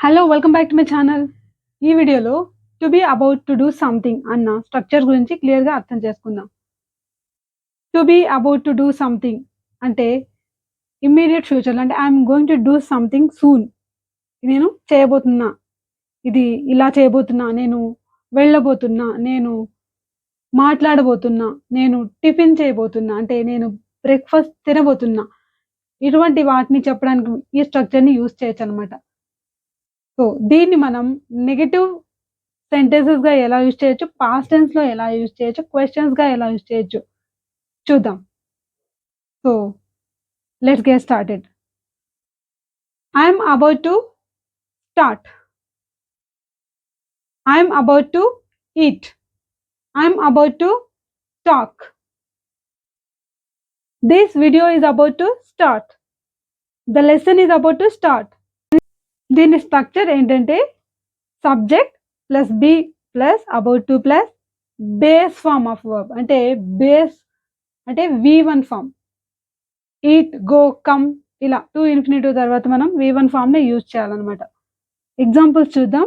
Hello welcome back to my channel. ఈ వీడియోలో to be about to do something అన్న structure గురించి క్లియర్‌గా అర్థం చేసుకుందాం. To be about to do something అంటే ఇమ్మీడియేట్ ఫ్యూచర్‌లో అంటే I am going to do something soon. నేను చేయబోతున్నా. ఇది ఇలా చేయబోతున్నా. నేను వెళ్ళబోతున్నా. నేను మాట్లాడబోతున్నా. నేను టిఫిన్ చేయబోతున్నా. అంటే నేను బ్రేక్‌ఫాస్ట్ తినబోతున్నా. ఇటువంటి వాటిని చెప్పడానికి ఈ స్ట్రక్చర్‌ని యూజ్ చేయొచ్చనమాట. సో, దీన్ని మనం నెగెటివ్ సెంటెన్సెస్‌గా ఎలా యూజ్ చేయొచ్చు, పాస్ట్ టెన్స్‌లో ఎలా యూజ్ చేయొచ్చు, క్వెషన్స్‌గా ఎలా యూజ్ చేయొచ్చు చూద్దాం. So, let's get started. I am about to start. I am about to eat. I am about to talk. This video is about to start. The lesson is about to start. దీని structure ఏంటంటే subject plus be plus about to plus base form of verb అంటే base అంటే V1 form. Eat, go, come ఇలా to infinitive తర్వాత మనం V1 ఫార్మ్‌ని use చేయాలన్నమాట. Examples చూద్దాం.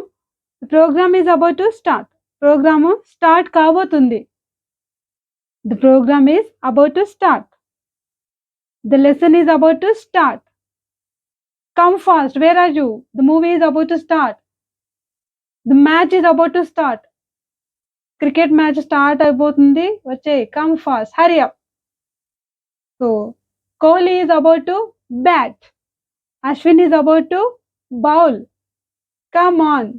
Program is about to start. Program start కాబోతుంది. The program is about to start. The lesson is about to start. Come fast. Where are you? The movie is about to start. The match is about to start. Cricket match start అయిపోతుంది. వచ్చేయ్. Come fast. Hurry up. So, Kohli is about to bat. Ashwin is about to bowl. Come on.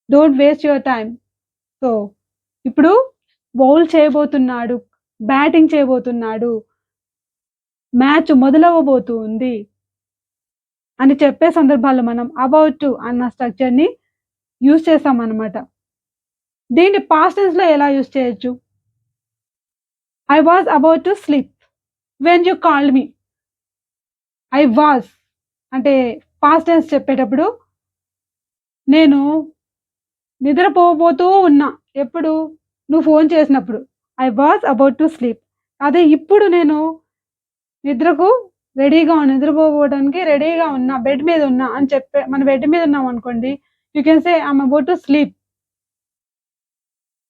Don't waste your time. So, ఇప్పుడు bowl చేయబోతున్నాడు. Batting చేయబోతున్నాడు. Match మొదలవ్వబోతుంది అని చెప్పే సందర్భాల్లో మనం అబౌట్ టు అన్న స్ట్రక్చర్‌ని యూజ్ చేస్తామన్నమాట. దీన్ని పాస్ట్ టెన్స్‌లో ఎలా యూజ్ చేయొచ్చు? I was about to sleep when you called me. I was అంటే పాస్ట్ టెన్స్ చెప్పేటప్పుడు నేను నిద్రపోబోతూ ఉన్నా. ఎప్పుడు? నువ్వు ఫోన్ చేసినప్పుడు. I was about to sleep. అదే ఇప్పుడు నేను నిద్రకు నిద్రపోవడానికి రెడీగా ఉన్నా. బెడ్ మీద ఉన్నా అని మన బెడ్ మీద ఉన్నామనుకోండి. You can say I am about to sleep.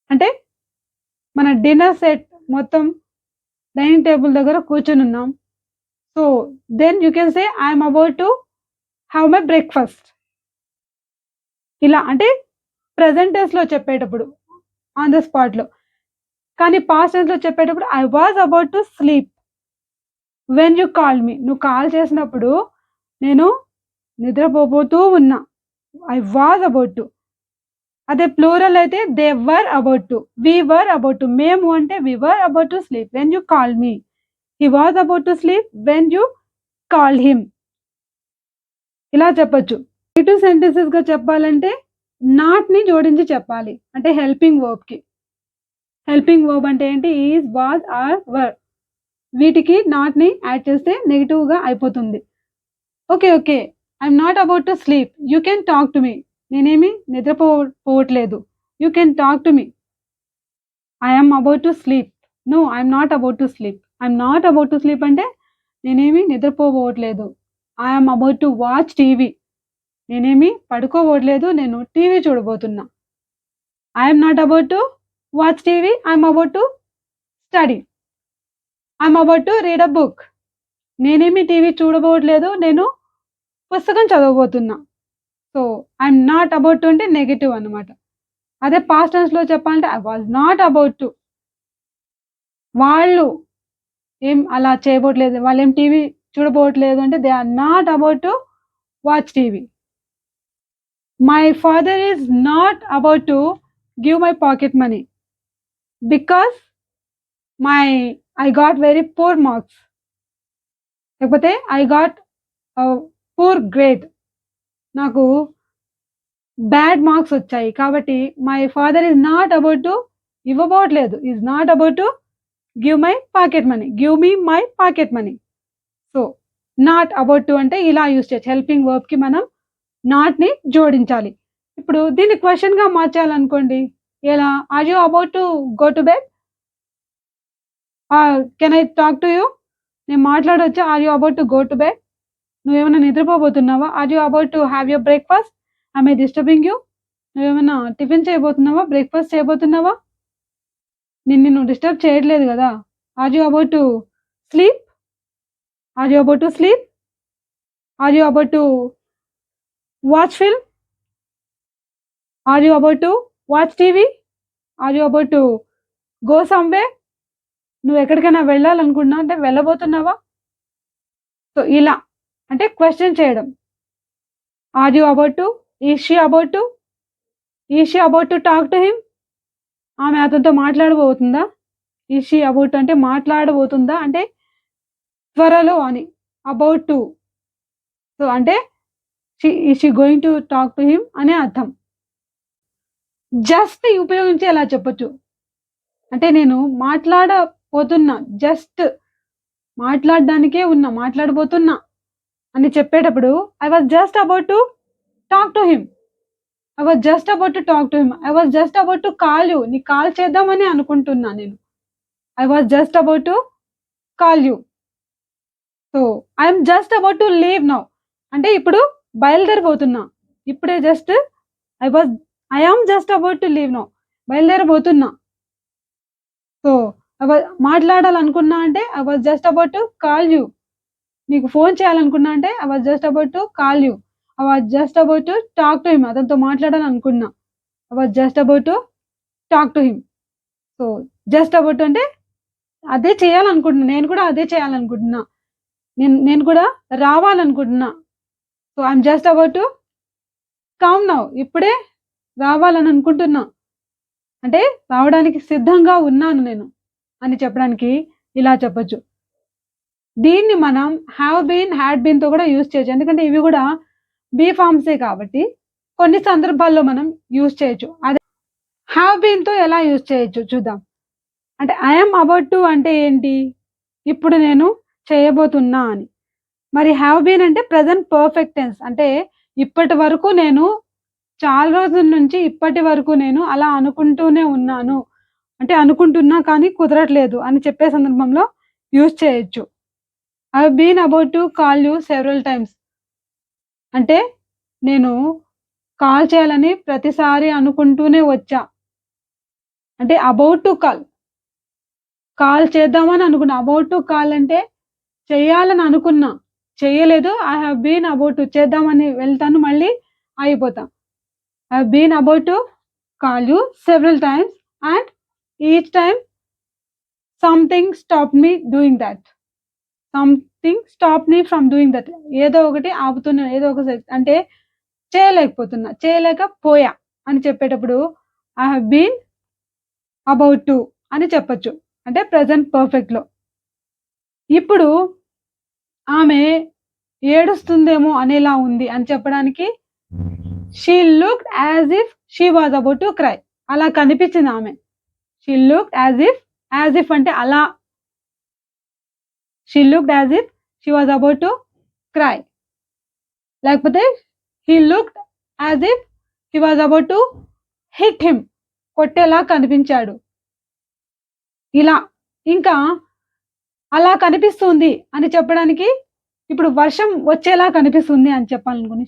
అంటే మన డిన్నర్ సెట్ మొత్తం డైనింగ్ టేబుల్ దగ్గర కూర్చొనున్నాం. So, then you can say I am about to have my breakfast. ఇలా అంటే ప్రెజెంట్ టెన్స్‌లో చెప్పేటప్పుడు ఆన్ ద స్పాట్‌లో. కానీ పాస్ట్ టెన్స్‌లో చెప్పేటప్పుడు I was about to sleep when you called me. నువ్వు కాల్ చేసినప్పుడు నేను నిద్రపోబోతూ ఉన్నా. I was about to. అదే ప్లూరల్ అయితే they were about to. We were about to. మేము అంటే we were about to sleep when you called me. He was about to sleep when you called him. ఇలా చెప్పొచ్చు. Negative సెంటెన్సెస్‌గా చెప్పాలంటే నాట్‌ని జోడించి చెప్పాలి. అంటే హెల్పింగ్ వర్బ్‌కి. హెల్పింగ్ వర్బ్ అంటే ఏంటి? Is, was, are, were. వీటికి నాట్‌ని యాడ్ చేస్తే నెగెటివ్‌గా అయిపోతుంది. Okay. Okay. I am not about to sleep. You can talk to me. నేనేమి పోవట్లేదు. You can talk to me. I am about to sleep. No, I am not about to sleep. I am not about to sleep అంటే నేనేమి నిద్రపోబోవట్లేదు. I am about to watch TV. నేనేమి పడుకోబోవట్లేదు. నేను TV చూడబోతున్నా. I am not about to watch TV. I am about to study. I am about to read a book. నేనేమి TV చూడబోవట్లేదు. నేను పుస్తకం చదవబోతున్నా. So, I am not about to అంటే నెగెటివ్ అన్నమాట. అదే పాస్ట్ టెన్స్‌లో చెప్పాలంటే I was not about to. వాళ్ళు ఏం అలా చేయబోట్లేదు. వాళ్ళేం టీవీ చూడబోవట్లేదు అంటే they are not about to watch TV. My father is not about to give my pocket money. Because I got very poor marks. లేకపోతే ఐ గాట్ పూర్ గ్రేడ్. నాకు bad marks వచ్చాయి. కాబట్టి my father is not about to ఇవ్వబోవట్లేదు. Is not about to give my pocket money. Give me my pocket money. So, not about to అంటే ఇలా use చేయొచ్చు. Helping వర్బ్‌కి మనం నాట్‌ని జోడించాలి. ఇప్పుడు దీన్ని క్వెషన్‌గా మార్చాలనుకోండి. ఎలా? Are you about to go to bed? Can I talk to you? నేను మాట్లాడొచ్చా? Are you about to go to bed? నువ్వేమైనా నిద్రపోబోతున్నావా? Are you about to have your breakfast? Am I disturbing you? నువ్వేమైనా టిఫిన్ చేయబోతున్నావా? Breakfast చేయబోతున్నావా? నిన్ను నువ్వు disturb చేయట్లేదు గదా! Are you about to sleep? Are you about to sleep? Are you about to watch film? Are you about to watch TV? Are you about to go somewhere? నువ్వెక్కడికైనా వెళ్ళాలనుకుంటున్నావా? అంటే వెళ్ళబోతున్నావా? సో, ఇలా అంటే క్వెషన్ చేయడం. Are you about to? Is she about to? Is she about to talk to him? ఆమె అతనితో మాట్లాడబోతుందా? Is she about అంటే మాట్లాడబోతుందా? అంటే త్వరలో అని. About to. సో, అంటే is she going to talk to him అనే అర్థం. జస్ట్ ఉపయోగించి ఎలా చెప్పొచ్చు. అంటే నేను మాట్లాడబోతున్నా. జస్ట్ మాట్లాడడానికే ఉన్నా. మాట్లాడబోతున్నా అని చెప్పేటప్పుడు I was just about to talk to him. I was just about to talk to him. I was just about to call you. నీకు కాల్ చేద్దామని అనుకుంటున్నా నేను. I was just about to call you. So, I am just about to leave now. అంటే ఇప్పుడు బయలుదేరబోతున్నా. ఇప్పుడే just I was I am just about to leave now. బయలుదేరబోతున్నా. So, మాట్లాడాలనుకున్నా అంటే I was just about to call you. నీకు phone చేయాలనుకున్నా అంటే I was just about to call you. I was just about to talk to him. అతనితో మాట్లాడాలనుకున్నా. I was just about to talk to him. So, just about అంటే అదే చేయాలనుకుంటున్నా. నేను కూడా అదే చేయాలనుకుంటున్నా. నేను కూడా రావాలనుకుంటున్నా. So, I am just about to come now. ఇప్పుడే రావాలని అనుకుంటున్నా. అంటే రావడానికి సిద్ధంగా ఉన్నాను నేను అని చెప్పడానికి ఇలా చెప్పొచ్చు. దీన్ని మనం హావ్ బీన్, హాడ్ బీన్‌తో కూడా యూజ్ చేయొచ్చు. ఎందుకంటే ఇవి కూడా బీ ఫార్మ్సే కాబట్టి కొన్ని సందర్భాల్లో మనం యూజ్ చేయొచ్చు. అదే హావ్ బీన్‌తో ఎలా యూజ్ చేయొచ్చు చూద్దాం. అంటే ఐ యామ్ అబౌట్ టు అంటే ఏంటి? ఇప్పుడు నేను చేయబోతున్నా అని. మరి హావ్ బీన్ అంటే ప్రెజెంట్ పర్ఫెక్ట్ టెన్స్. అంటే ఇప్పటి వరకు నేను చాలా రోజుల నుంచి ఇప్పటి వరకు నేను అలా అనుకుంటూనే ఉన్నాను. అంటే అనుకుంటున్నా కానీ కుదరట్లేదు అని చెప్పే సందర్భంలో యూజ్ చేయొచ్చు. I have been about to call you several times. అంటే నేను కాల్ చేయాలని ప్రతిసారి అనుకుంటూనే వచ్చా. అంటే అబౌట్ టు కాల్. కాల్ చేద్దామని అనుకున్నా. అబౌట్ టు కాల్ అంటే చేయాలని అనుకున్నా. చేయలేదు. I have been about to చేద్దామని వెళ్తాను మళ్ళీ ఆగిపోతా. I have been about to call you several times and each time something stopped me doing that. Something stopped me from doing that. ఏదో ఒకటి ఆపుతున్నా. ఏదో ఒక అంటే చేయలేకపోతున్నా. చేయలేకపోయా అని చెప్పేటప్పుడు I have been about to అని చెప్పొచ్చు. అంటే ప్రెజెంట్ పర్ఫెక్ట్‌లో. ఇప్పుడు ఆమె ఏడుస్తుందేమో అనేలా ఉంది అని చెప్పడానికి she looked as if she was about to cry. అలా కనిపించింది ఆమె. షీ లుక్డ్ యాస్ ఇఫ్ అంటే అలా. She looked as if she was about to cry. లేకపోతే he looked as if he was about to hit him. కొట్టేలా కనిపించాడు. ఇలా ఇంకా అలా కనిపిస్తుంది అని చెప్పడానికి ఇప్పుడు వర్షం వచ్చేలా కనిపిస్తుంది అని చెప్పాలనుకోని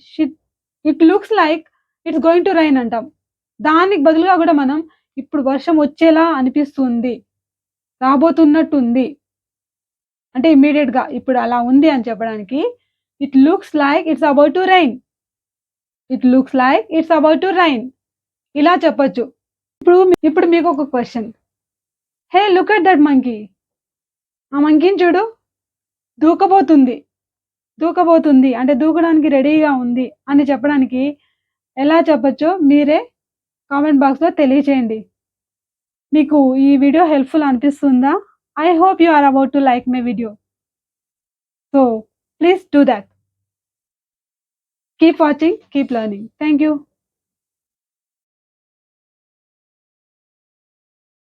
it looks like it's going to rain అంటాం. దానికి బదులుగా కూడా మనం ఇప్పుడు వర్షం వచ్చేలా అనిపిస్తుంది. రాబోతున్నట్టుంది. అంటే ఇమ్మీడియేట్‌గా ఇప్పుడు అలా ఉంది అని చెప్పడానికి it looks like it's about to rain. It looks like it's about to rain. ఇలా చెప్పొచ్చు. ఇప్పుడు మీకొక question. Hey look at that monkey. ఆ మంకీని చూడు. దూకబోతుంది. దూకబోతుంది అంటే దూకడానికి రెడీగా ఉంది అని చెప్పడానికి ఎలా చెప్పొచ్చో మీరే కామెంట్ బాక్స్‌లో తెలియచేయండి. మీకు ఈ వీడియో హెల్ప్‌ఫుల్ అనిపిస్తుందా? I hope you are about to like my video. So please do that. Keep watching, keep learning. Thank you.